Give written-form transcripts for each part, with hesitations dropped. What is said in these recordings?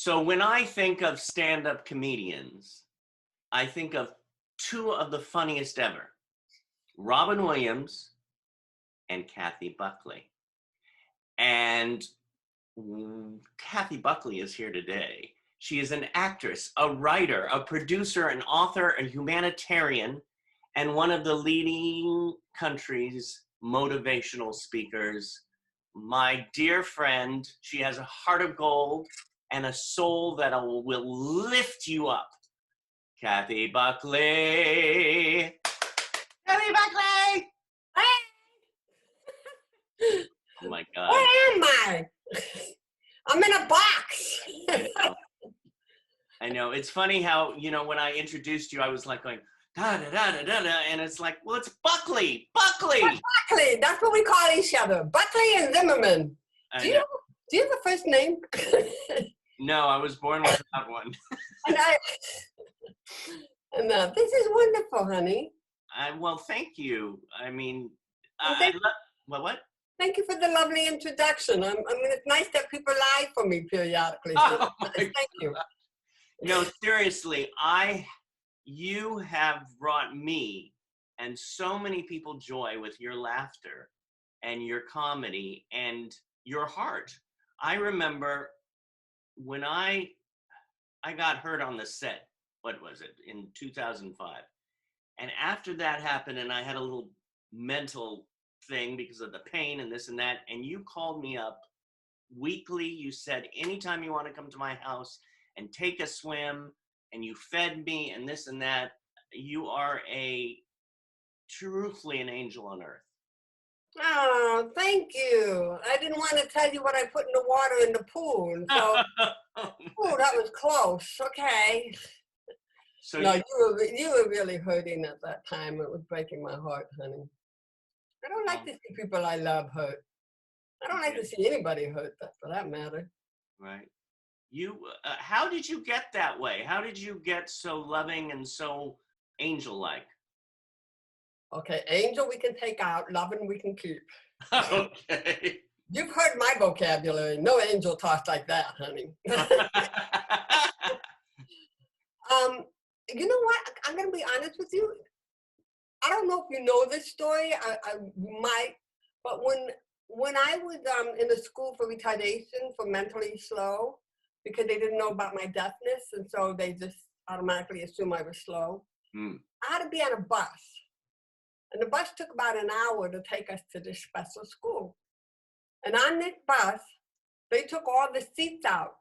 So when I think of stand-up comedians, I think of two of the funniest ever, Robin Williams and Kathy Buckley. And Kathy Buckley is here today. She is an actress, a writer, a producer, an author, a humanitarian, and one of the leading country's motivational speakers. My dear friend, she has a heart of gold and a soul that will lift you up. Kathy Buckley. Kathy Buckley! Hey! Oh my God. Where am I? I'm in a box. I know. It's funny how, you know, when I introduced you, I was like going, da da da da da da, and it's like, well, it's Buckley. Buckley! Buckley, that's what we call each other. Buckley and Zimmerman. Do you have a first name? No, I was born without one. and this is wonderful, honey. Well, thank you. I mean, what? Thank you for the lovely introduction. I mean, it's nice that people lie for me periodically. Oh my thank you. No, seriously, you have brought me and so many people joy with your laughter and your comedy and your heart. I remember when I got hurt on the set, what was it, in 2005. And after that happened and I had a little mental thing because of the pain and this and that, and you called me up weekly. You said, anytime you want to come to my house and take a swim, and you fed me and this and that. You are truthfully an angel on earth. Oh, thank you. I didn't want to tell you what I put in the water in the pool. So, oh, that was close. Okay. So no, you were really hurting at that time. It was breaking my heart, honey. I don't like to see people I love hurt. I don't like to see anybody hurt, for that matter. Right. How did you get that way? How did you get so loving and so angel-like? Okay, angel we can take out, loving we can keep. Okay. You've heard my vocabulary. No angel talks like that, honey. You know what? I'm going to be honest with you. I don't know if you know this story. I might, but when I was in a school for retardation for mentally slow, because they didn't know about my deafness, and so they just automatically assumed I was slow. I had to be on a bus, and the bus took about an hour to take us to this special school. And on this bus, they took all the seats out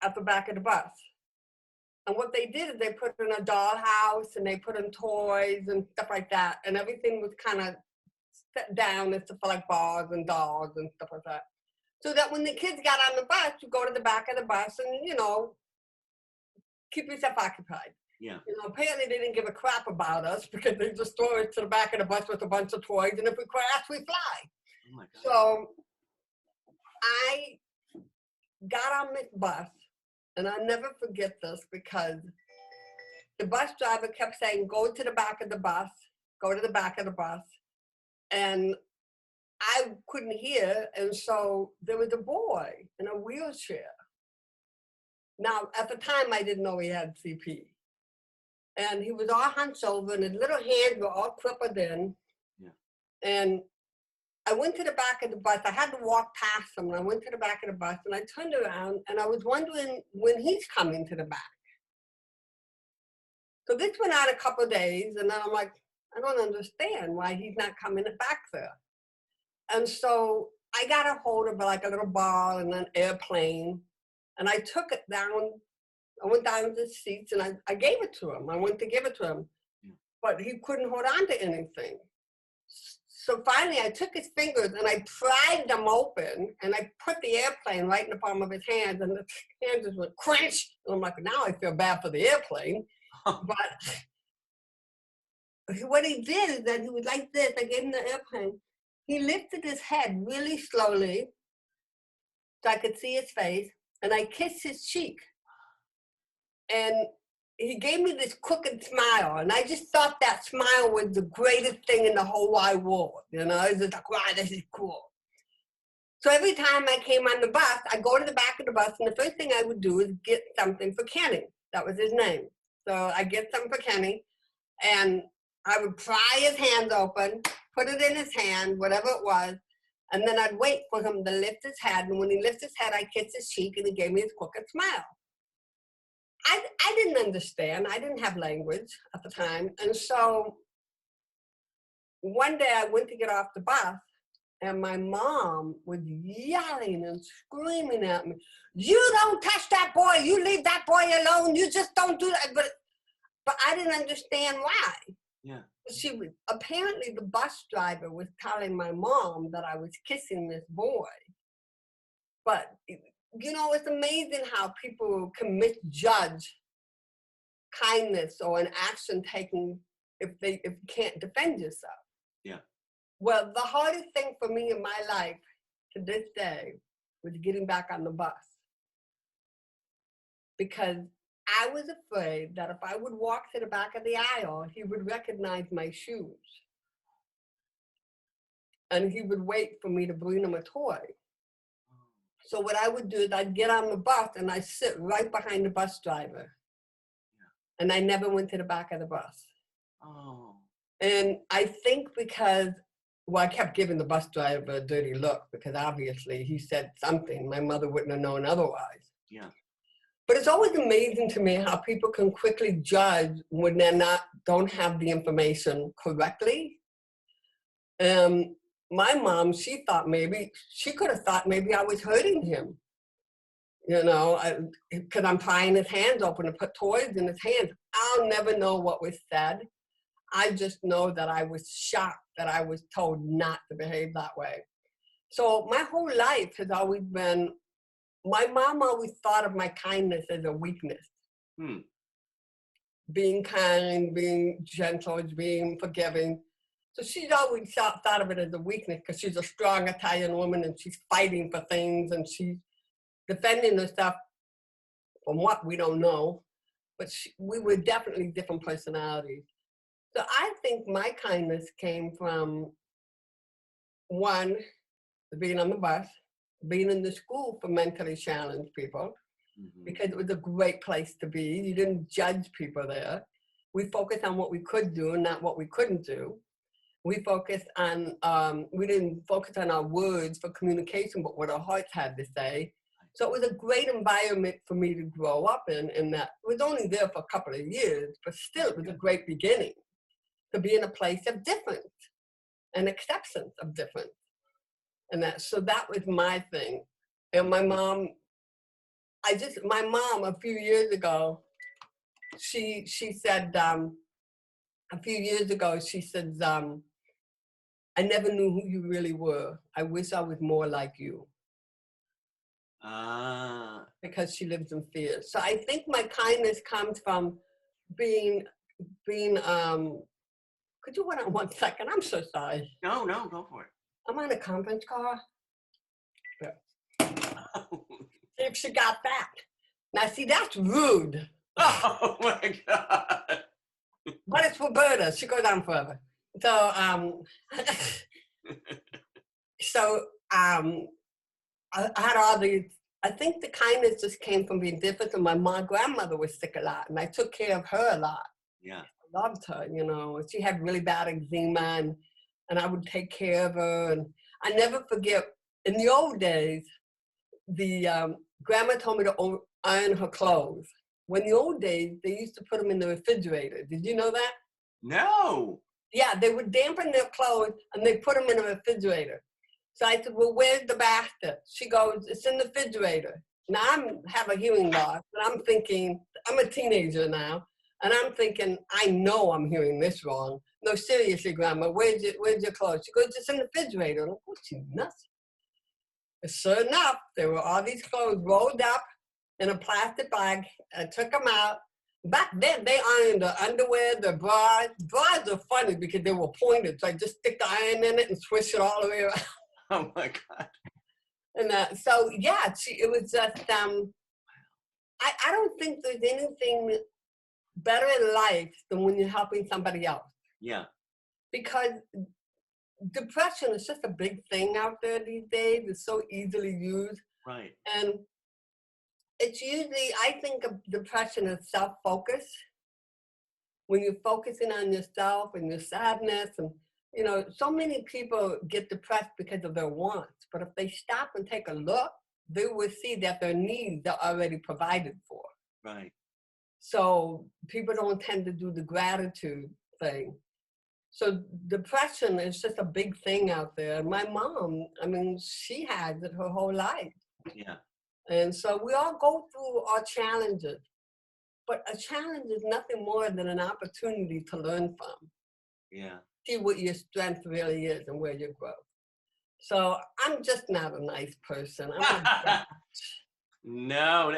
at the back of the bus. And what they did is they put in a dollhouse, and they put in toys and stuff like that, and everything was kind of set down and stuff like bars and dolls and stuff like that. So that when the kids got on the bus, you go to the back of the bus and, you know, keep yourself occupied. Yeah. You know, apparently they didn't give a crap about us because they just throw us to the back of the bus with a bunch of toys, and if we crash, we fly. Oh my God. So I got on this bus, and I'll never forget this because the bus driver kept saying, go to the back of the bus, go to the back of the bus. And I couldn't hear, and so there was a boy in a wheelchair. Now, at the time, I didn't know he had CP. And he was all hunched over, and his little hands were all crippled in. Yeah. And I went to the back of the bus. I had to walk past him, and I went to the back of the bus, and I turned around, and I was wondering when he's coming to the back. So this went on a couple of days, and then I'm like, I don't understand why he's not coming back there. And so I got a hold of like a little ball and an airplane, and I took it down. I went down to the seats, and I gave it to him. I went to give it to him, but he couldn't hold on to anything. So finally, I took his fingers, and I pried them open, and I put the airplane right in the palm of his hands, and the hands just went crunch. And I'm like, now I feel bad for the airplane. But what he did is that he was like this. I gave him the airplane. He lifted his head really slowly so I could see his face, and I kissed his cheek. And he gave me this crooked smile, and I just thought that smile was the greatest thing in the whole wide world. You know, it was just like, wow, this is cool. So every time I came on the bus, I'd go to the back of the bus, and the first thing I would do is get something for Kenny. That was his name. So I get something for Kenny, and I would pry his hands open, put it in his hand, whatever it was, and then I'd wait for him to lift his head, and when he lifts his head, I'd kiss his cheek, and he gave me his crooked smile. I didn't understand. I didn't have language at the time, and so one day I went to get off the bus, and my mom was yelling and screaming at me, "You don't touch that boy, you leave that boy alone, you just don't do that." But I didn't understand why. Yeah. Apparently the bus driver was telling my mom that I was kissing this boy. But, you know, it's amazing how people can misjudge kindness or an action taken if you can't defend yourself. Yeah. Well, the hardest thing for me in my life to this day was getting back on the bus. Because I was afraid that if I would walk to the back of the aisle, he would recognize my shoes. And he would wait for me to bring him a toy. So what I would do is I'd get on the bus and I'd sit right behind the bus driver. And I never went to the back of the bus. Oh. And I think because, well, I kept giving the bus driver a dirty look because obviously he said something my mother wouldn't have known otherwise. Yeah. But it's always amazing to me how people can quickly judge when don't have the information correctly. My mom, she could have thought maybe I was hurting him. You know, because I'm prying his hands open to put toys in his hands. I'll never know what was said. I just know that I was shocked that I was told not to behave that way. So my whole life has always been, my mom always thought of my kindness as a weakness. Being kind, being gentle, being forgiving. So she's always thought of it as a weakness because she's a strong Italian woman and she's fighting for things and she's defending herself from what we don't know. But we were definitely different personalities. So I think my kindness came from, one, being on the bus, being in the school for mentally challenged people, because it was a great place to be. You didn't judge people there. We focused on what we could do and not what we couldn't do. We focused on, we didn't focus on our words for communication, but what our hearts had to say. So it was a great environment for me to grow up in that. It was only there for a couple of years, but still it was a great beginning to be in a place of difference and acceptance of difference. And so that was my thing. And my mom, my mom a few years ago, she said, a few years ago, she said, I never knew who you really were. I wish I was more like you. Because she lives in fear. So I think my kindness comes from being, could you hold on 1 second? I'm so sorry. No, go for it. I'm on a conference call. See if she got that. Now see, that's rude. Oh my God. But it's Roberta. She goes on forever. So, I had all these, I think the kindness just came from being different. And my grandmother was sick a lot, and I took care of her a lot. Yeah. I loved her, you know. She had really bad eczema, and I would take care of her. And I never forget, in the old days, the grandma told me to iron her clothes. When the old days, they used to put them in the refrigerator. Did you know that? No. Yeah, they would dampen their clothes and they put them in a refrigerator. So I said, well, where's the basket? She goes, it's in the refrigerator. Now I have a hearing loss, and I'm thinking, I'm a teenager now, and I'm thinking, I know I'm hearing this wrong. No, seriously, Grandma, where's your clothes? She goes, it's in the refrigerator. I'm like, oh, she's nuts. And sure enough, there were all these clothes rolled up in a plastic bag. I took them out. Back then, they ironed the underwear, the bras. Bras are funny because they were pointed, so I just stick the iron in it and swish it all the way around. Oh my God. And so, yeah, it was just, I don't think there's anything better in life than when you're helping somebody else. Yeah. Because depression is just a big thing out there these days. It's so easily used. Right. And it's usually, I think of depression as self-focus. When you're focusing on yourself and your sadness, and you know, so many people get depressed because of their wants. But if they stop and take a look, they will see that their needs are already provided for. Right. So people don't tend to do the gratitude thing. So depression is just a big thing out there. My mom, I mean, she had it her whole life. Yeah. And so we all go through our challenges. But a challenge is nothing more than an opportunity to learn from. Yeah. See what your strength really is and where you grow. So I'm just not a nice person. I'm a No,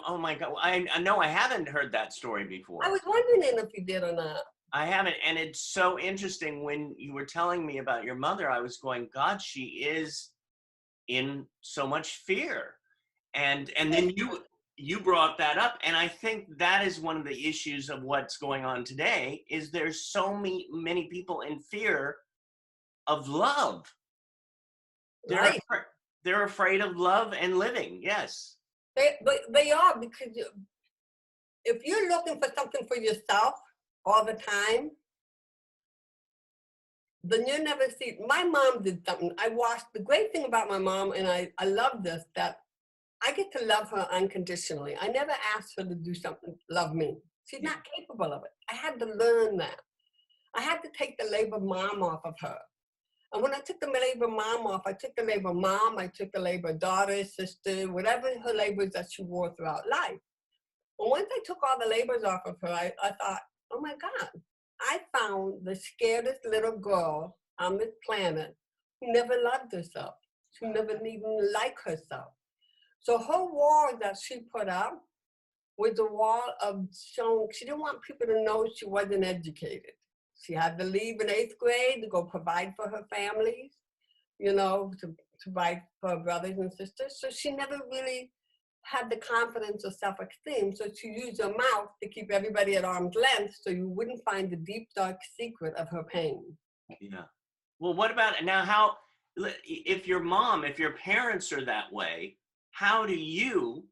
oh my God. I know I haven't heard that story before. I was wondering if you did or not. I haven't. And it's so interesting when you were telling me about your mother, I was going, God, she is in so much fear. And then you brought that up. And I think that is one of the issues of what's going on today is there's so many people in fear of love. They're afraid of love and living. Yes. They are, because if you're looking for something for yourself all the time, then you never see. My mom did something. The great thing about my mom, and I love this, that I get to love her unconditionally. I never asked her to do something, love me. She's not capable of it. I had to learn that. I had to take the label mom off of her. And when I took the label mom off, I took the label mom, I took the label daughter, sister, whatever her labels that she wore throughout life. But once I took all the labels off of her, I thought, oh my God, I found the scaredest little girl on this planet who never loved herself. She never even liked herself. So her wall that she put up was a wall of showing, she didn't want people to know she wasn't educated. She had to leave in 8th grade to go provide for her families, you know, to provide for her brothers and sisters. So she never really had the confidence or self-esteem. So she used her mouth to keep everybody at arm's length so you wouldn't find the deep, dark secret of her pain. Yeah. Well, what about now? If your parents are that way, how did you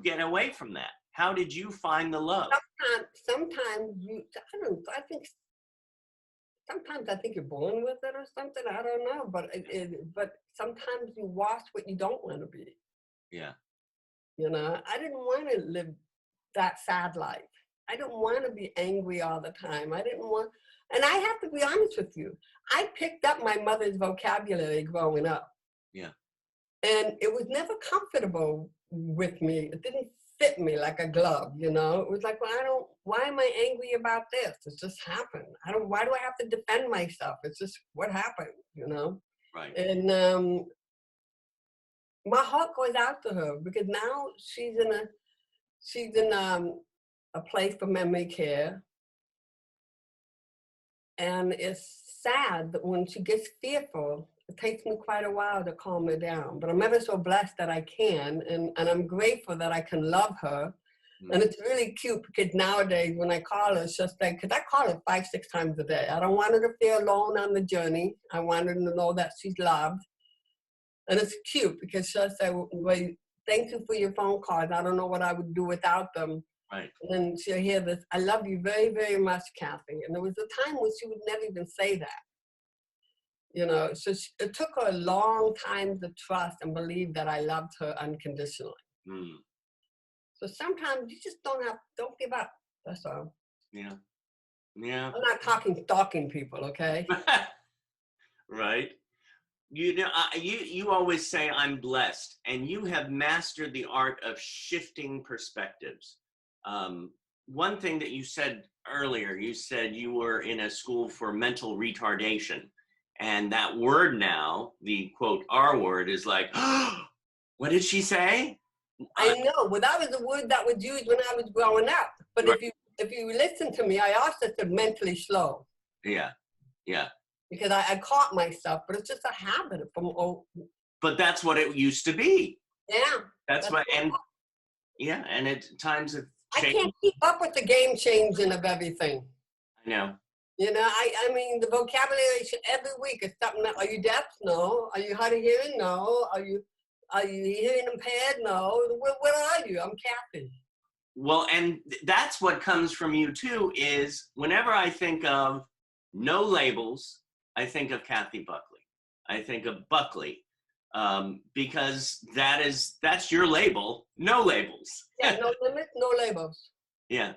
get away from that? How did you find the love? Sometimes sometimes I think you're born with it or something. I don't know, but sometimes you watch what you don't want to be. Yeah. You know, I didn't want to live that sad life. I didn't want to be angry all the time. And I have to be honest with you. I picked up my mother's vocabulary growing up. Yeah. And it was never comfortable with me. It didn't fit me like a glove, you know? It was like, well, why am I angry about this? It just happened. Why do I have to defend myself? It's just what happened, you know? Right. And my heart goes out to her because now she's in a place for memory care. And it's sad that when she gets fearful, it takes me quite a while to calm her down, but I'm ever so blessed that I can, and I'm grateful that I can love her. And it's really cute because nowadays when I call her, it's just like, because I call her 5-6 times a day. I don't want her to feel alone on the journey. I want her to know that she's loved. And it's cute because she'll say, well, thank you for your phone calls. I don't know what I would do without them. Right. And then she'll hear this, I love you very, very much, Kathy. And there was a time when she would never even say that. You know, so it took her a long time to trust and believe that I loved her unconditionally. Mm. So sometimes you just don't give up. That's all. Yeah. Yeah. I'm not talking stalking people, okay? Right. You know, you always say I'm blessed, and you have mastered the art of shifting perspectives. One thing that you said earlier, you said you were in a school for mental retardation. And that word now, the quote, R word, is like, oh, what did she say? I know. Well, that was the word that was used when I was growing up. But right. if you listen to me, I also said mentally slow. Yeah, yeah. Because I caught myself, but it's just a habit from old. But that's what it used to be. Yeah. That's what, and yeah, and at times it changed. I can't keep up with the game changing of everything. I know. You know, I mean, the vocabulary every week is something that, are you deaf? No. Are you hard of hearing? No. Are you hearing impaired? No. What are you? I'm Kathy. Well, and that's what comes from you too, is whenever I think of no labels, I think of Kathy Buckley. I think of Buckley, because that's your label, no labels. Yeah, no limits, no labels. Yeah.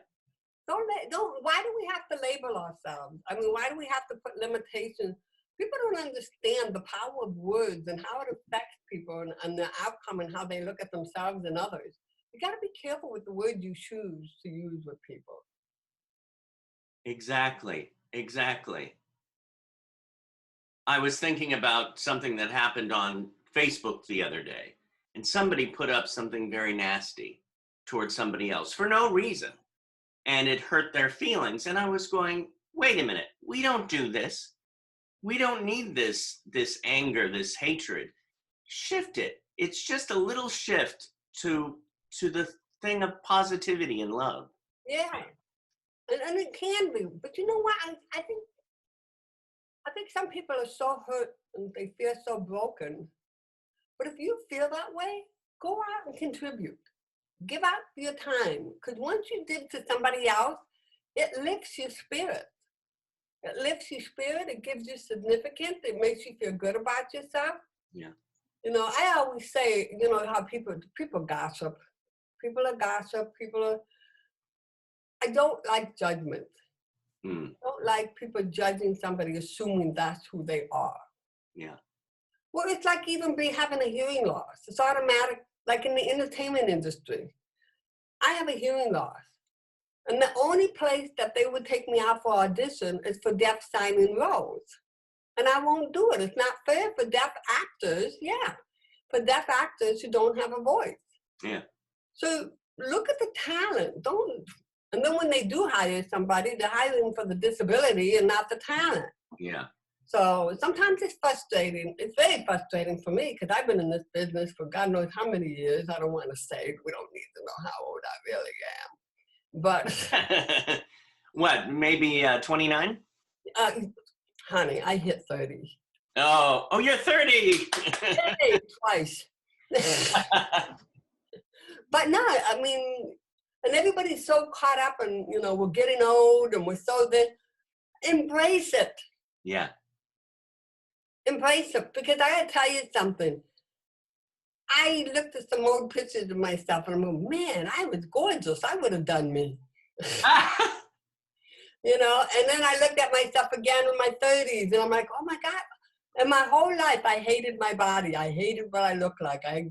Why do we have to label ourselves? I mean, why do we have to put limitations? People don't understand the power of words and how it affects people and the outcome and how they look at themselves and others. You got to be careful with the words you choose to use with people. Exactly, exactly. I was thinking about something that happened on Facebook the other day, and somebody put up something very nasty towards somebody else for no reason, and it hurt their feelings. And I was going, wait a minute, we don't do this. We don't need this anger, this hatred. Shift it. It's just a little shift to the thing of positivity and love. Yeah, and it can be. But you know what? I think some people are so hurt and they feel so broken. But if you feel that way, go out and contribute. Give out your time. Because once you give to somebody else, it lifts your spirit. It lifts your spirit. It gives you significance. It makes you feel good about yourself. Yeah. You know, I always say, you know, how people gossip. People are gossip. I don't like judgment. I don't like people judging somebody, assuming that's who they are. Yeah. Well, it's like even having a hearing loss. It's automatic, like in the entertainment industry. I have a hearing loss. And the only place that they would take me out for audition is for deaf signing roles. And I won't do it. It's not fair for deaf actors, for deaf actors who don't have a voice. Yeah. So look at the talent. And then when they do hire somebody, they're hiring for the disability and not the talent. Yeah. So sometimes it's frustrating. It's very frustrating for me because I've been in this business for God knows how many years. I don't want to say. We don't need to know how old I really am. But what, maybe 29? Honey, I hit 30. Oh, you're 30. Hey, twice. But no, I mean, and everybody's so caught up and, you know, we're getting old and we're so this. Embrace it. Yeah. Embrace it. Because I gotta tell you something. I looked at some old pictures of myself and I'm like, man, I was gorgeous. I would have done me. You know, and then I looked at myself again in my 30s and I'm like, oh my God. And my whole life, I hated my body. I hated what I looked like. I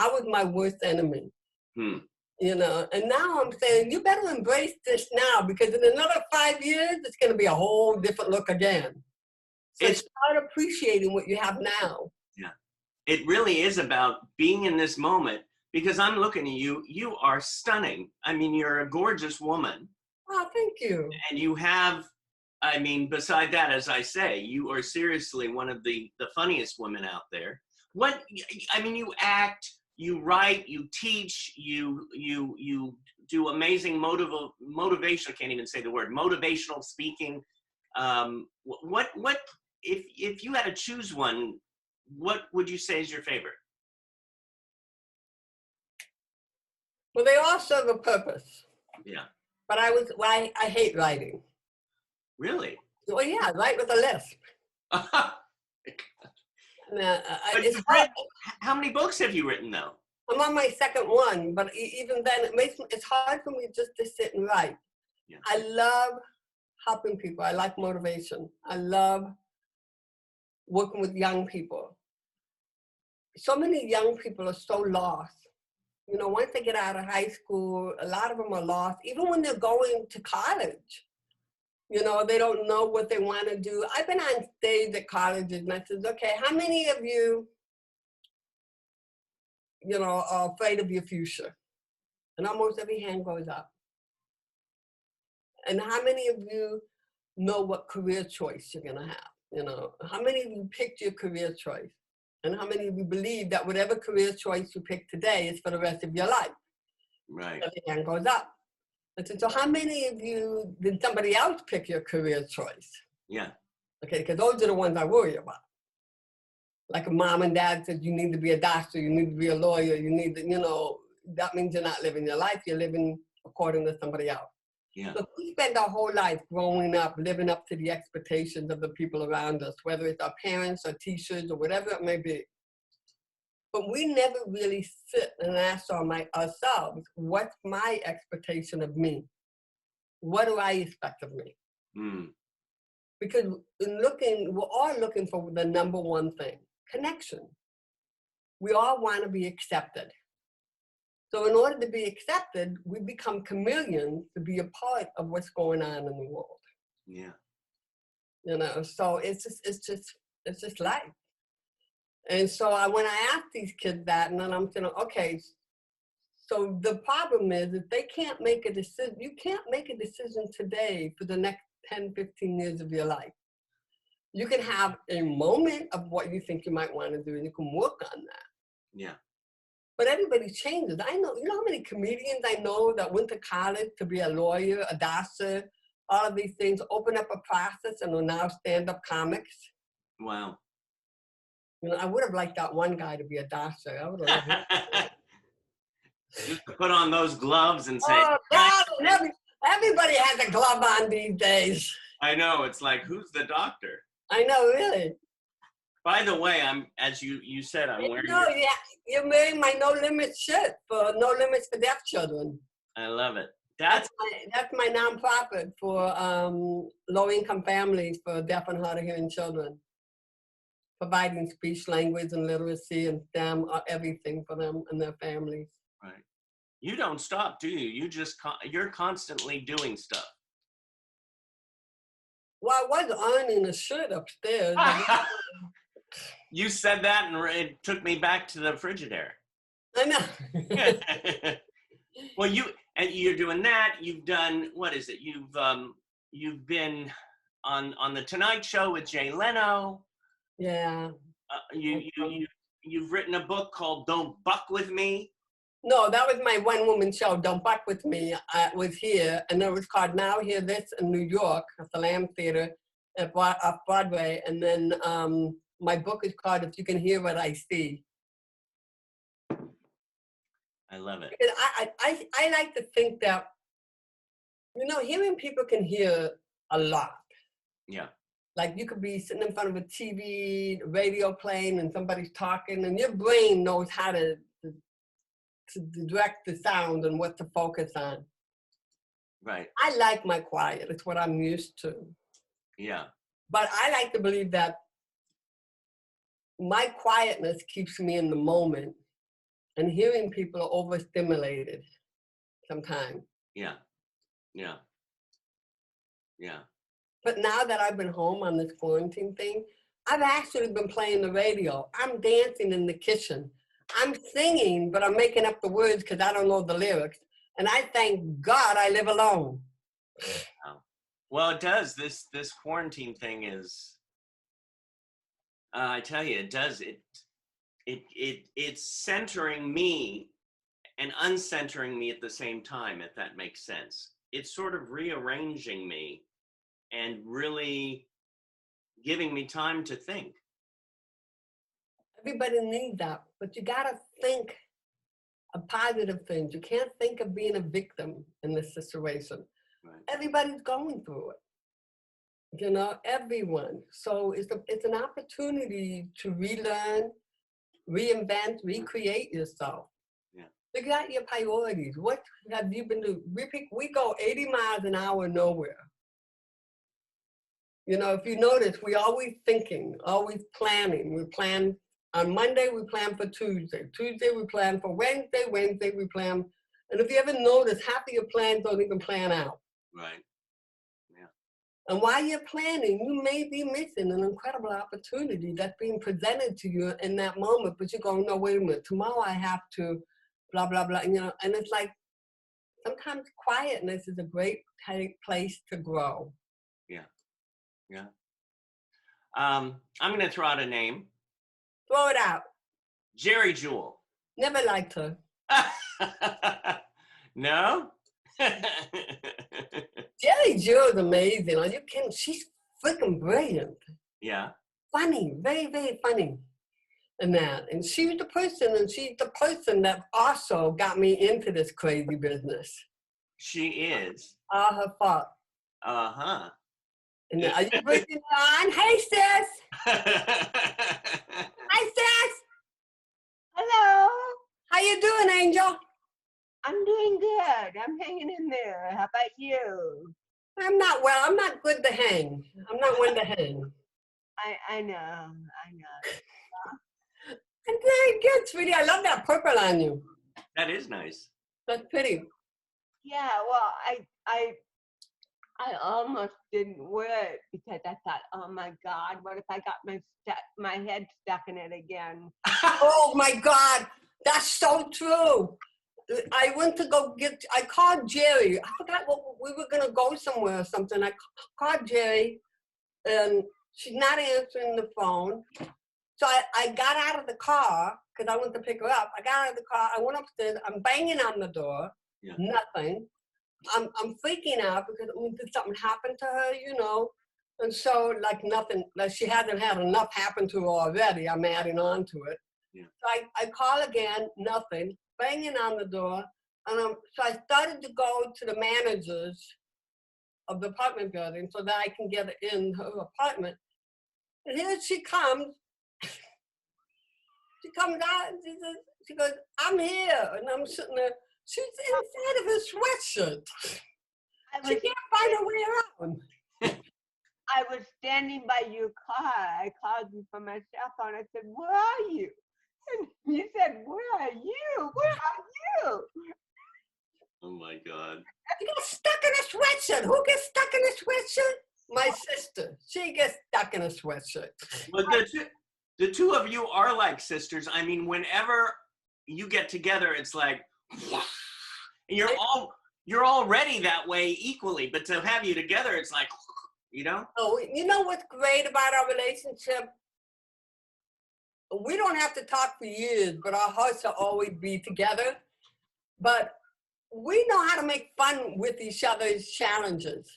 was my worst enemy. You know, and now I'm saying, you better embrace this now because in another 5 years, it's going to be a whole different look again. So start appreciating what you have now. Yeah. It really is about being in this moment because I'm looking at you. You are stunning. I mean, you're a gorgeous woman. Oh, thank you. And you have, I mean, beside that, as I say, you are seriously one of the funniest women out there. I mean, you act, you write, you teach, you do amazing motivational, I can't even say the word, motivational speaking. What if you had to choose one, what would you say is your favorite? Well, they all serve a purpose. Yeah. But I hate writing. Really? Well, yeah, I write with a lisp. It's hard. How many books have you written, though? I'm on my second one, but even then, it's hard for me just to sit and write. Yeah. I love helping people. I like motivation. I love working with young people. So many young people are so lost. You know, once they get out of high school, a lot of them are lost. Even when they're going to college, you know, they don't know what they want to do. I've been on stage at colleges and I said, okay, how many of you, you know, are afraid of your future? And almost every hand goes up. And how many of you know what career choice you're going to have? You know, how many of you picked your career choice? And how many of you believe that whatever career choice you pick today is for the rest of your life? Right. Every hand goes up. I said, so how many of you did somebody else pick your career choice? Yeah. Okay, because those are the ones I worry about. Like a mom and dad said, you need to be a doctor, you need to be a lawyer, you need to, you know, that means you're not living your life, you're living according to somebody else. Yeah. So we spend our whole life growing up, living up to the expectations of the people around us, whether it's our parents or teachers or whatever it may be. But we never really sit and ask ourselves, what's my expectation of me? What do I expect of me? Mm. Because we're all looking for the number one thing, connection. We all want to be accepted. So in order to be accepted, we become chameleons to be a part of what's going on in the world. Yeah. You know, so it's just life. And so when I ask these kids that, and then I'm saying, okay, so the problem is that they can't make a decision. You can't make a decision today for the next 10, 15 years of your life. You can have a moment of what you think you might want to do, and you can work on that. Yeah. But everybody changes. I know, you know how many comedians I know that went to college to be a lawyer, a doctor, all of these things, open up a process and are now stand-up comics. Wow. You know, I would have liked that one guy to be a doctor. I would have loved it. Just to put on those gloves and say, Oh, God, everybody has a glove on these days. I know, it's like, who's the doctor? I know, really. By the way, as you said, I'm wearing No, yeah, you're wearing my No Limits shirt for No Limits for Deaf Children. I love it. That's my nonprofit for low-income families for deaf and hard-of-hearing children, providing speech, language, and literacy and STEM, everything for them and their families. Right. You don't stop, do you? You're constantly doing stuff. Well, I was earning a shirt upstairs. You said that, and it took me back to the Frigidaire. I know. Well, you're doing that. You've done, what is it? You've been on the Tonight Show with Jay Leno. Yeah. You've written a book called Don't Buck With Me. No, that was my one-woman show, Don't Buck With Me. I was here, and it was called Now Hear This in New York at the Lamb Theater off Broadway. And then my book is called If You Can Hear What I See. I love it. Because I like to think that, you know, hearing people can hear a lot. Yeah. Like you could be sitting in front of a TV, radio playing, and somebody's talking, and your brain knows how to direct the sound and what to focus on. Right. I like my quiet. It's what I'm used to. Yeah. But I like to believe that my quietness keeps me in the moment, and hearing people are overstimulated sometimes. Yeah. Yeah. Yeah. But now that I've been home on this quarantine thing, I've actually been playing the radio. I'm dancing in the kitchen. I'm singing, but I'm making up the words because I don't know the lyrics. And I thank God I live alone. Wow. Well, it does. This quarantine thing is, I tell you, it does. It's centering me and uncentering me at the same time, if that makes sense. It's sort of rearranging me and really giving me time to think. Everybody needs that, but you gotta think of positive things. You can't think of being a victim in this situation. Right. Everybody's going through it, you know, everyone. So it's an opportunity to relearn, reinvent, recreate yourself. Yeah. Figure out your priorities. What have you been doing? We go 80 miles an hour nowhere. You know, if you notice, we always thinking, always planning. We plan on Monday, we plan for Tuesday. Tuesday, we plan for Wednesday. Wednesday, we plan. And if you ever notice, half of your plans don't even plan out. Right. Yeah. And while you're planning, you may be missing an incredible opportunity that's being presented to you in that moment. But you're going, no, wait a minute. Tomorrow I have to, blah, blah, blah. You know, and it's like, sometimes quietness is a great place to grow. Yeah. Yeah. I'm going to throw out a name. Throw it out. Jerry Jewell. Never liked her. No? Jerry Joe is amazing. Are you kidding? She's freaking brilliant. Yeah. Funny, very, very funny. And that. And she's the person that also got me into this crazy business. She is. All her fault. Uh-huh. And are you breaking on? Hey, sis. Hi, sis. Hello. How you doing, Angel? I'm doing good. I'm hanging in there. How about you? I'm not well. I'm not good to hang. I'm not one to hang. I know. I'm very good, sweetie. I love that purple on you. That is nice. That's pretty. Yeah, well, I almost didn't wear it because I thought, oh my God, what if I got my head stuck in it again? Oh my God, that's so true. I went to go I called Jerry. I forgot we were gonna go somewhere or something. I called Jerry and she's not answering the phone. So I got out of the car because I went to pick her up. I got out of the car, I went upstairs, I'm banging on the door, Yeah. nothing. I'm freaking out because did something happen to her, you know? And so like nothing, like she hasn't had enough happen to her already. I'm adding on to it. Yeah. So I call again, nothing, banging on the door. And so I started to go to the managers of the apartment building so that I can get in her apartment. And here she comes. She comes out and she goes, I'm here. And I'm sitting there. She's inside of her sweatshirt. She can't find her way around. I was standing by your car. I called you from my cell phone. I said, where are you? And you said, where are you? Where are you? Oh my God. She gets stuck in a sweatshirt. Who gets stuck in a sweatshirt? My sister. She gets stuck in a sweatshirt. Well, the two of you are like sisters. I mean, whenever you get together, it's like, and you're already that way equally, but to have you together, it's like, you know? Oh, you know what's great about our relationship? We don't have to talk for years, but our hearts will always be together. But we know how to make fun with each other's challenges.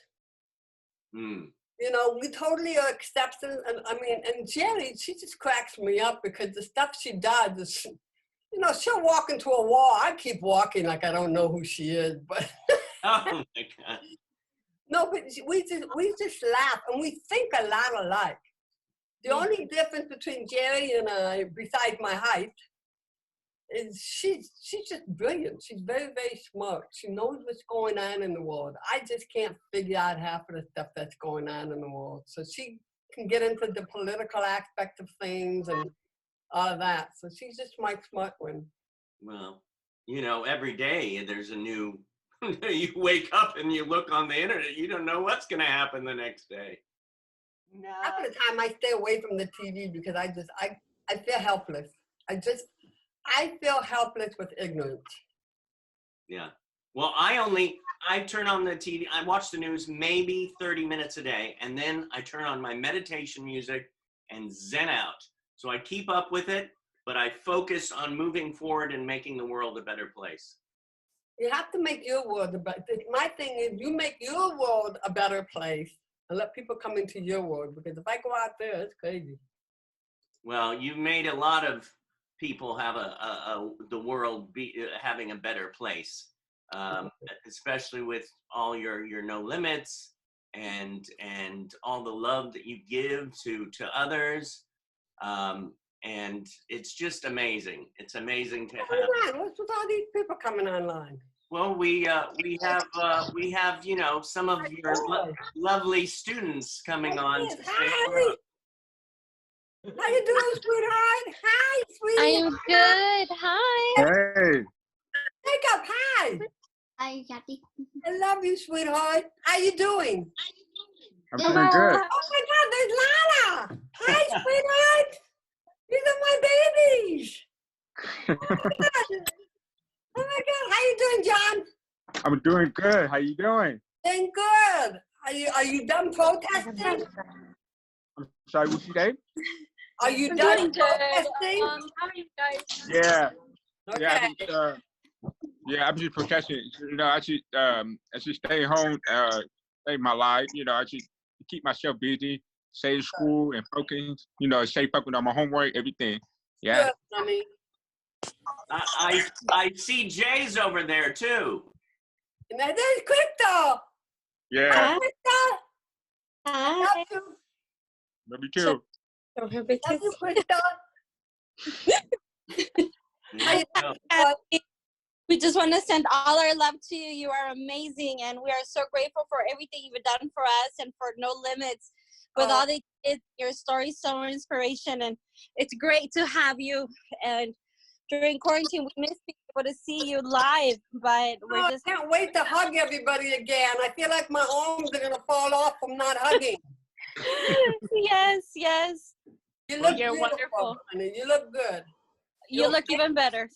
Mm. You know, we totally are accepting. And I mean, and Jerry, she just cracks me up because the stuff she does is, you know, she'll walk into a wall. I keep walking like I don't know who she is, but. Oh my God. No, but we just laugh and we think a lot alike. The only difference between Jerry and I, besides my height, is she's just brilliant. She's very, very smart. She knows what's going on in the world. I just can't figure out half of the stuff that's going on in the world. So she can get into the political aspect of things and all of that. So she's just my smart one. Well, you know, every day there's a new, you wake up and you look on the internet, you don't know what's going to happen the next day. No. Half of the time I stay away from the TV because I feel helpless. I feel helpless with ignorance. Yeah. Well, I turn on the TV, I watch the news maybe 30 minutes a day, and then I turn on my meditation music and zen out. So I keep up with it, but I focus on moving forward and making the world a better place. You have to make your world a better, my thing is you make your world a better place and let people come into your world, because if I go out there, it's crazy. Well, you've made a lot of people have the world be having a better place, especially with all your no limits and all the love that you give to others, and it's just amazing. It's amazing to have. What's with all these people coming online? Well, we have you know, some of your lovely students coming on to say hello. How you doing, sweetheart? Hi, sweetie. I'm good. Hi. Hey. Wake up, hi. Hi, Kathy. I love you, sweetheart. How you doing? I'm doing good. Oh my God, there's Lana. Hi, sweetheart. These are my babies. Oh my God. Oh my God. How you doing, John? I'm doing good. How you doing? Doing good. Are you done protesting? I'm sorry, what you say? Are you I'm done doing good. protesting? How are you guys? Yeah. Okay. Yeah, Yeah, I'm just protesting. You know, I should stay home, save my life. You know, I should keep myself busy, stay in school and focus. You know, stay focused on my homework, everything. Yeah. Good, honey. I see Jay's over there too. And there's Crystal. Yeah. Hi, Crystal. Hi. Love you. Love you too. Love you, Crystal. How you doing? We just want to send all our love to you. You are amazing, and we are so grateful for everything you've done for us and for No Limits. With all the kids, your story's so inspiration, and it's great to have you. And during quarantine, we missed being able to see you live, but we're just. I can't wait to hug everybody again. I feel like my arms are gonna fall off from not hugging. Yes, yes. You look You're beautiful, wonderful. honey. You look good. You look even better.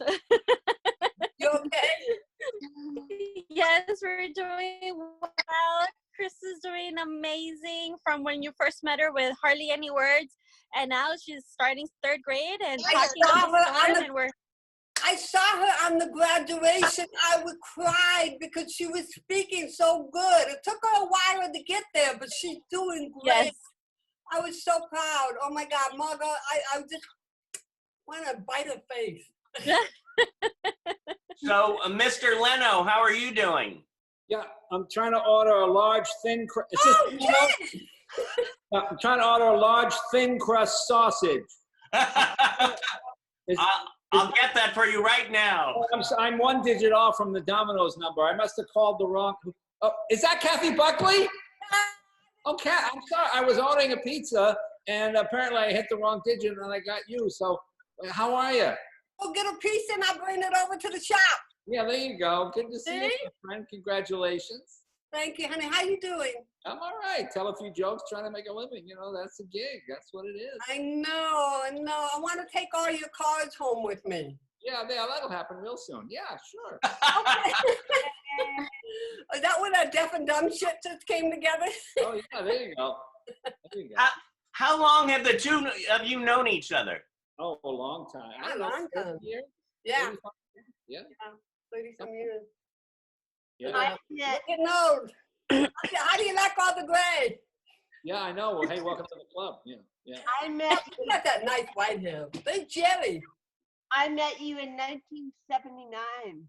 You okay? Yes, we're doing well. Chris is doing amazing from when you first met her with hardly any words, and now she's starting 3rd grade and talking on the phone, and we're. I saw her on the graduation. I would cry because she was speaking so good. It took her a while to get there, but she's doing great. Yes. I was so proud. Oh my God, Margot, I just want to bite her face. So, Mr. Leno, how are you doing? Yeah, I'm trying to order a large thin crust. I'm trying to order a large thin crust sausage. I'll get that for you right now. I'm 1 digit off from the Domino's number. I must have called the wrong. Oh, is that Kathy Buckley? Okay, I'm sorry. I was ordering a pizza, and apparently I hit the wrong digit, and I got you. So, how are you? We'll get a piece and I'll bring it over to the shop. Yeah, there you go. Good to see you, my friend. Congratulations. Thank you, honey. How you doing? I'm all right. Tell a few jokes, trying to make a living. You know, that's a gig. That's what it is. I know. I want to take all your cards home with me. Yeah, that'll happen real soon. Yeah, sure. Okay. Is that when that deaf and dumb shit just came together? Oh, yeah, there you go. There you go. How long have the two of you known each other? Oh, a long time. I don't know, long 30 time. years? Yeah. 35 years? Yeah. 30-some years. Yeah. Yeah. Getting old. How do you like all the gray? Yeah, I know. Well, hey, welcome to the club. Yeah. Yeah. I met You got that nice white hair. Hey, Jerry. I met you in 1979.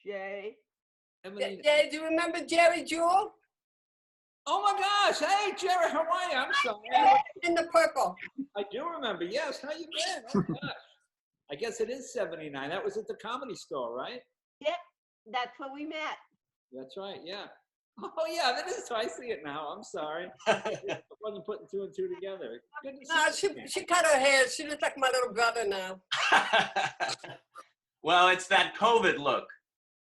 Jay. Jay, do you remember Jerry Jewell? Oh my gosh. Hey, Jerry, how are you? I'm sorry. In the purple. I do remember. Yes. How you been? Oh gosh. I guess it is 79. That was at the Comedy Store, right? Yep, that's where we met. That's right. Yeah. Oh yeah, that is. I see it now. I'm sorry. I wasn't putting 2 and 2 together. Good to see you. She cut her hair. She looks like my little brother now. Well, it's that COVID look.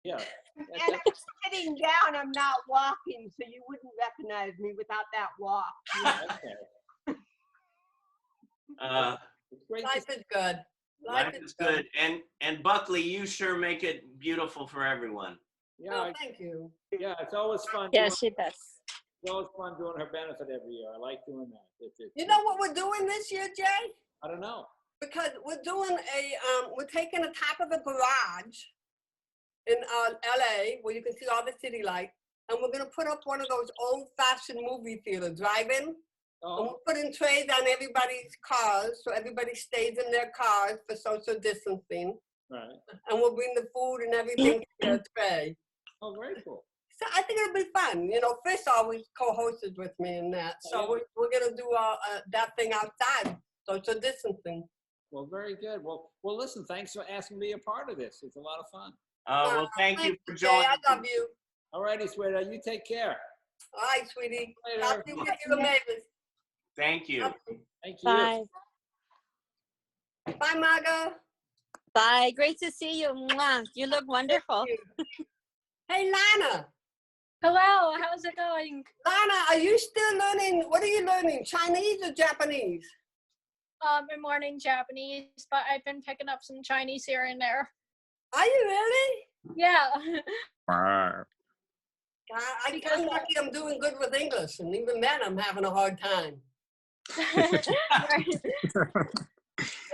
Yeah. And I'm sitting down, I'm not walking, so you wouldn't recognize me without that walk. Okay. It's great to Life is good. Life is good. And Buckley, you sure make it beautiful for everyone. Yeah, Oh, thank you. yeah, it's always fun. Yeah, she does. It's always fun doing her benefit every year. I like doing that. You know what we're doing this year, Jay? I don't know. Because we're doing we're taking the top of the garage in LA where you can see all the city lights, and we're gonna put up one of those old-fashioned movie theater drive-in. And Oh, we're putting trays on everybody's cars, so everybody stays in their cars for social distancing. right. And we'll bring the food and everything to their tray. Oh, very cool. So I think it'll be fun. You know, Chris always co-hosted with me in that. So we're gonna do that thing outside, social distancing. Well, very good. Well, listen, thanks for asking me a part of this. It's a lot of fun. Well, thank you for Jay. joining. I love you. All righty, sweetheart. You take care. All right, sweetie. Later. Talk to you with you, Mavis. Thank you. Thank you. Bye. Bye, Margo. Bye. Great to see you. Mwah. You look wonderful. Hey, Lana. Hello, how's it going? Lana, are you still learning? What are you learning? Chinese or Japanese? I'm learning Japanese, but I've been picking up some Chinese here and there. Are you really? Yeah. Wow. I'm lucky I'm doing good with English, and even then I'm having a hard time. Right. You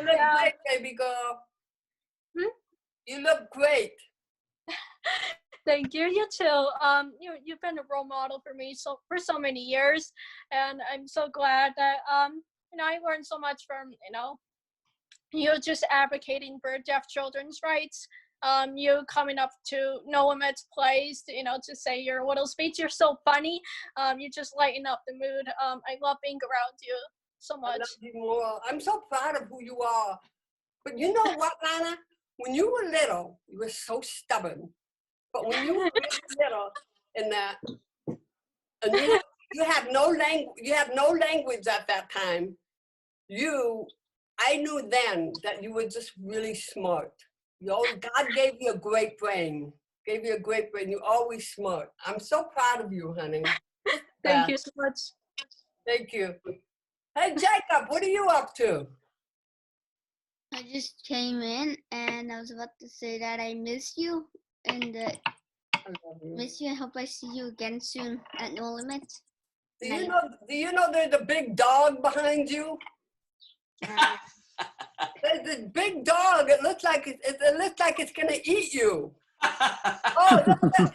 look great, baby girl. You look great. Thank you. You too. You've been a role model for me for so many years, and I'm so glad that I learned so much from you just advocating for deaf children's rights. You coming up to No Limits Plays, to say your little speech. You're so funny. You just lighten up the mood. I love being around you so much. I love you more. I'm so proud of who you are. But you know what, Lana? When you were little, you were so stubborn. But when you were really little in that, and you had no language at that time, I knew then that you were just really smart. God gave you a great brain. You're always smart. I'm so proud of you, honey. Thank you so much. Thank you. Hey, Jacob, what are you up to? I just came in and I was about to say that I miss you and I love you. miss you. I hope I see you again soon at No Limits. Do you know there's a big dog behind you? There's this big dog. It looks like it's gonna eat you. Oh, look at that.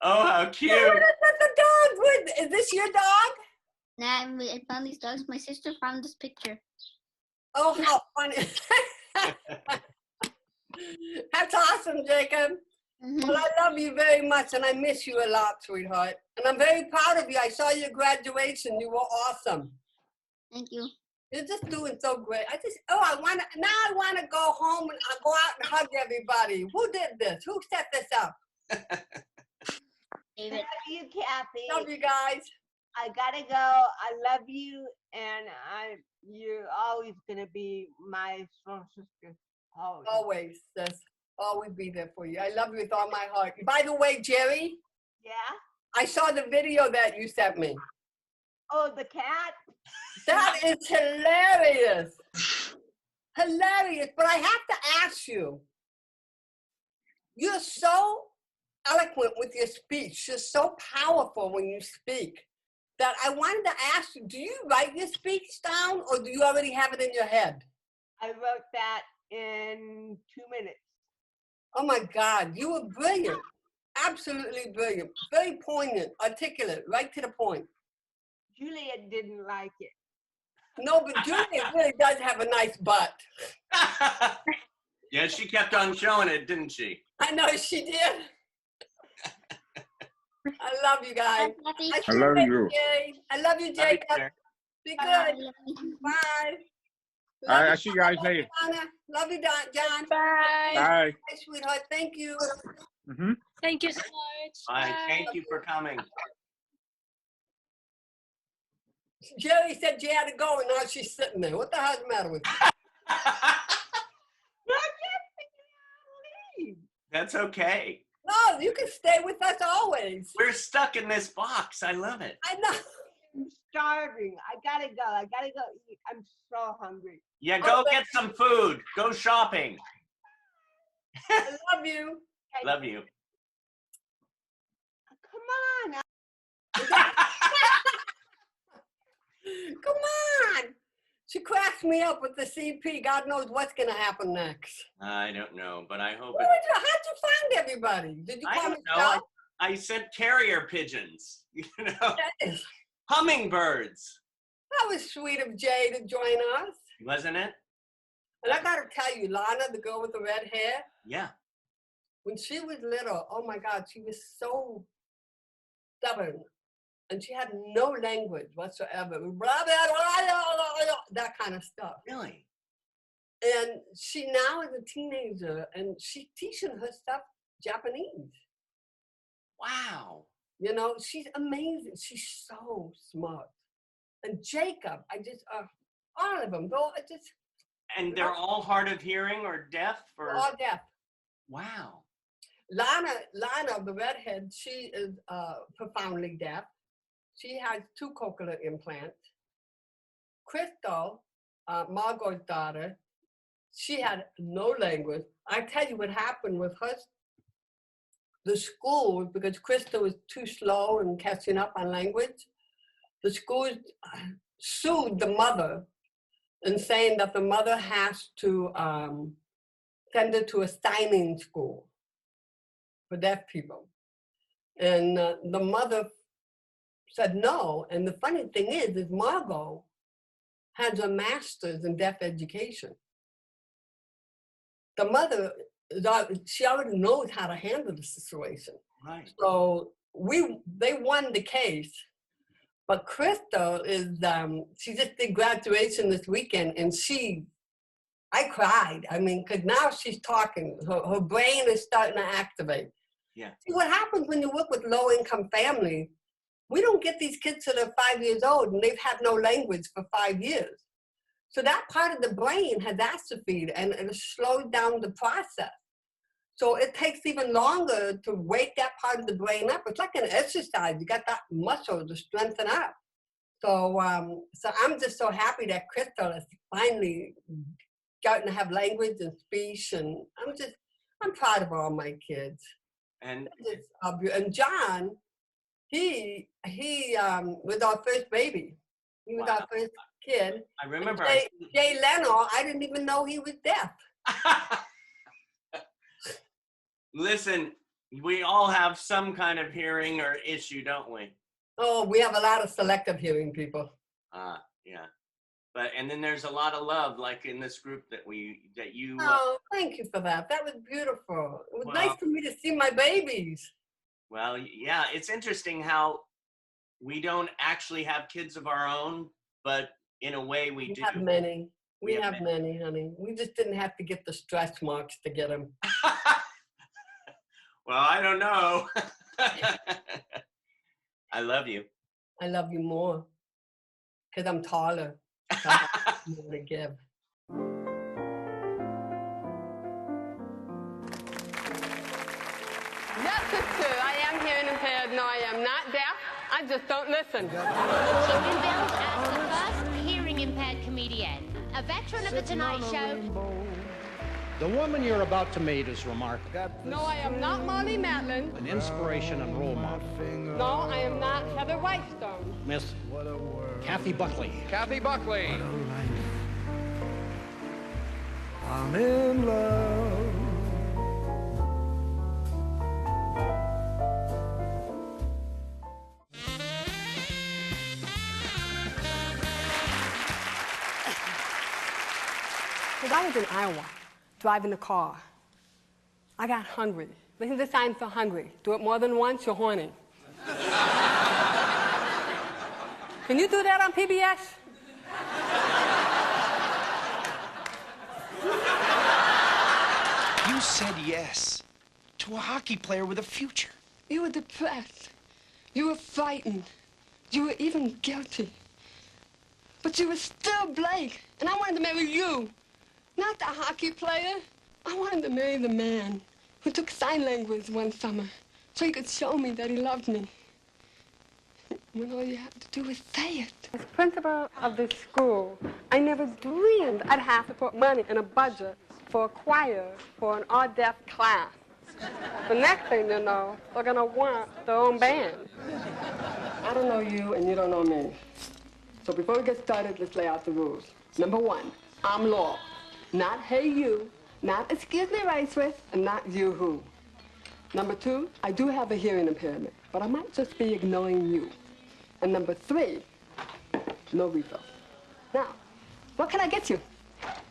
Oh, how cute. What is the dog with? Is this your dog? Nah, I found these dogs. My sister found this picture. Oh, how funny. That's awesome, Jacob. Well, I love you very much, and I miss you a lot, sweetheart. And I'm very proud of you. I saw your graduation. You were awesome. Thank you. You're just doing so great. I want to go home and I'll go out and hug everybody. Who did this? Who set this up? I love you, Kathy. Love you guys. I gotta go. I love you, and you're always gonna be my soul sister. Always. Always, sis. Always be there for you. I love you with all my heart. By the way, Jerry. Yeah? I saw the video that you sent me. Oh, the cat? That is hilarious. Hilarious. But I have to ask you. You're so eloquent with your speech. You're so powerful when you speak that I wanted to ask you, do you write your speech down or do you already have it in your head? I wrote that in 2 minutes. Oh my God, you were brilliant. Absolutely brilliant. Very poignant, articulate, right to the point. Juliet didn't like it. No, but Juliet really does have a nice butt. Yeah, she kept on showing it, didn't she? I know she did. I love you guys. I love you. I love you, Jacob. Be good. Bye. All right, I'll see you guys later. Donna. Love you, John. Bye. Bye. Hi, sweetheart. Thank you. Thank you so much. Bye. Thank you for coming. Jerry said she had to go, and now she's sitting there. What the hell's the matter with you? That's okay. No, you can stay with us always. We're stuck in this box. I love it. I know. I'm starving. I gotta go. I gotta go eat. I'm so hungry. Yeah, go get some food. Go shopping. I love you. Love you. Come on. Come on. She cracks me up with the CP. God knows what's going to happen next. I don't know, but I hope How'd you find everybody? Did you I call don't me know. I sent carrier pigeons, hummingbirds. That was sweet of Jay to join us. Wasn't it? And I got to tell you, Lana, the girl with the red hair, Yeah. when she was little, oh my God, she was so stubborn. And she had no language whatsoever. Blah, blah, blah, blah, blah, that kind of stuff. Really? And she now is a teenager and she's teaching her stuff Japanese. Wow. You know, she's amazing. She's so smart. And Jacob, all of them, And they're all hard of hearing or deaf? Or all deaf. Wow. Lana, the redhead, she is profoundly deaf. She has 2 cochlear implants. Crystal, Margot's daughter, she had no language. I tell you what happened with her. The school, because Crystal was too slow in catching up on language, the school sued the mother and saying that the mother has to send her to a signing school for deaf people. And the mother said no. And the funny thing is Margot has a master's in deaf education. The mother, she already knows how to handle the situation. Right. So they won the case. But Crystal is, she just did graduation this weekend, and I cried. I mean, because now she's talking. Her brain is starting to activate. Yeah. See, what happens when you work with low-income families, we don't get these kids till they're 5 years old, and they've had no language for 5 years. So that part of the brain has atrophied, and it slows down the process. So it takes even longer to wake that part of the brain up. It's like an exercise. You got that muscle to strengthen up. So, so I'm just so happy that Crystal is finally starting to have language and speech, and I'm proud of all my kids. And John, he was our first baby. He was our first kid. I remember. Jay Leno, I didn't even know he was deaf. Listen, we all have some kind of hearing or issue, don't we? Oh, we have a lot of selective hearing people. Yeah. And then there's a lot of love, like in this group that you. Oh, thank you for that. That was beautiful. It was nice for me to see my babies. Well, yeah, it's interesting how we don't actually have kids of our own, but in a way we do. We have many. We have many, honey. We just didn't have to get the stretch marks to get them. Well, I don't know. I love you. I love you more because I'm taller. So I have more to give. Yes, it's true. I am hearing impaired. No, I am not deaf. I just don't listen. Children billed as the first hearing impaired comedian, a veteran of the Tonight Show. The woman you're about to meet is remarkable. No, I am not Molly Matlin. An inspiration and role model. No, I am not Heather Whitestone. Miss Kathy Buckley. Kathy Buckley. I'm in love. Because I was in Iowa, driving the car. I got hungry. Listen to the sign for hungry. Do it more than once, you're horny. Can you do that on PBS? You said yes to a hockey player with a future. You were depressed. You were frightened. You were even guilty. But you were still Blake, and I wanted to marry you. Not the hockey player. I wanted to marry the man who took sign language one summer so he could show me that he loved me. When all you have to do is say it. As principal of this school, I never dreamed I'd have to put money in a budget for a choir for an all-deaf class. The next thing you know, they're gonna want their own band. I don't know you and you don't know me. So before we get started, let's lay out the rules. Number one, I'm law. Not hey you, not excuse me racist, and not you who. Number two, I do have a hearing impairment, but I might just be ignoring you. And number three, no refill. Now, what can I get you?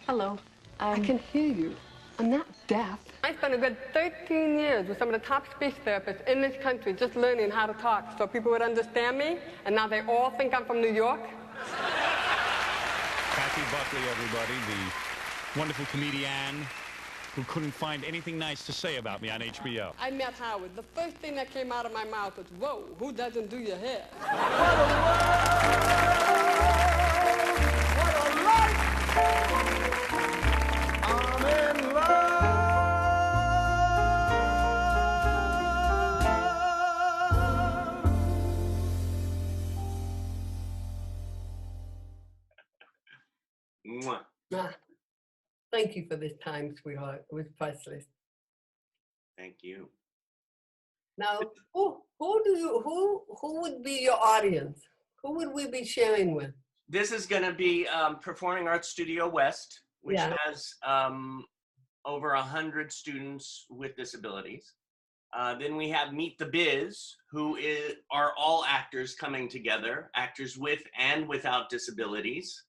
Hello. I can hear you. I'm not deaf. I spent a good 13 years with some of the top speech therapists in this country just learning how to talk so people would understand me, and now they all think I'm from New York. Kathy Buckley, everybody, the wonderful comedian who couldn't find anything nice to say about me on HBO. I met Howard. The first thing that came out of my mouth was, whoa, who doesn't do your hair? I'm in love. Mwah. Thank you for this time, sweetheart. It was priceless. Thank you. Now, who would be your audience? Who would we be sharing with? This is going to be Performing Arts Studio West, which has over 100 students with disabilities. Then we have Meet the Biz, are all actors coming together, actors with and without disabilities,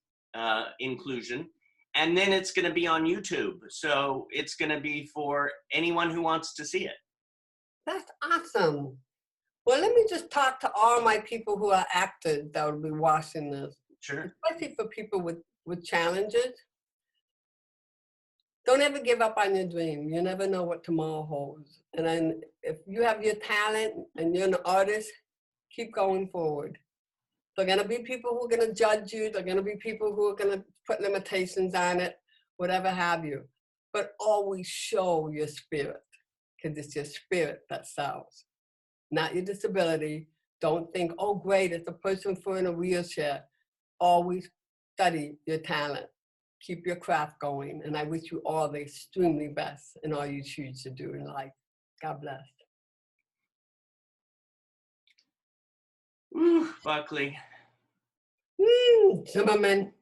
inclusion. And then it's going to be on YouTube. So it's going to be for anyone who wants to see it. That's awesome. Well, let me just talk to all my people who are actors that will be watching this. Sure. Especially for people with challenges. Don't ever give up on your dream. You never know what tomorrow holds. And then if you have your talent and you're an artist, keep going forward. There are gonna be people who are gonna judge you. There are gonna be people who are gonna put limitations on it, whatever have you. But always show your spirit, because it's your spirit that sells, not your disability. Don't think, oh great, it's a person in a wheelchair. Always study your talent. Keep your craft going, and I wish you all the extremely best in all you choose to do in life. God bless. Ooh, Buckley. Zimmerman.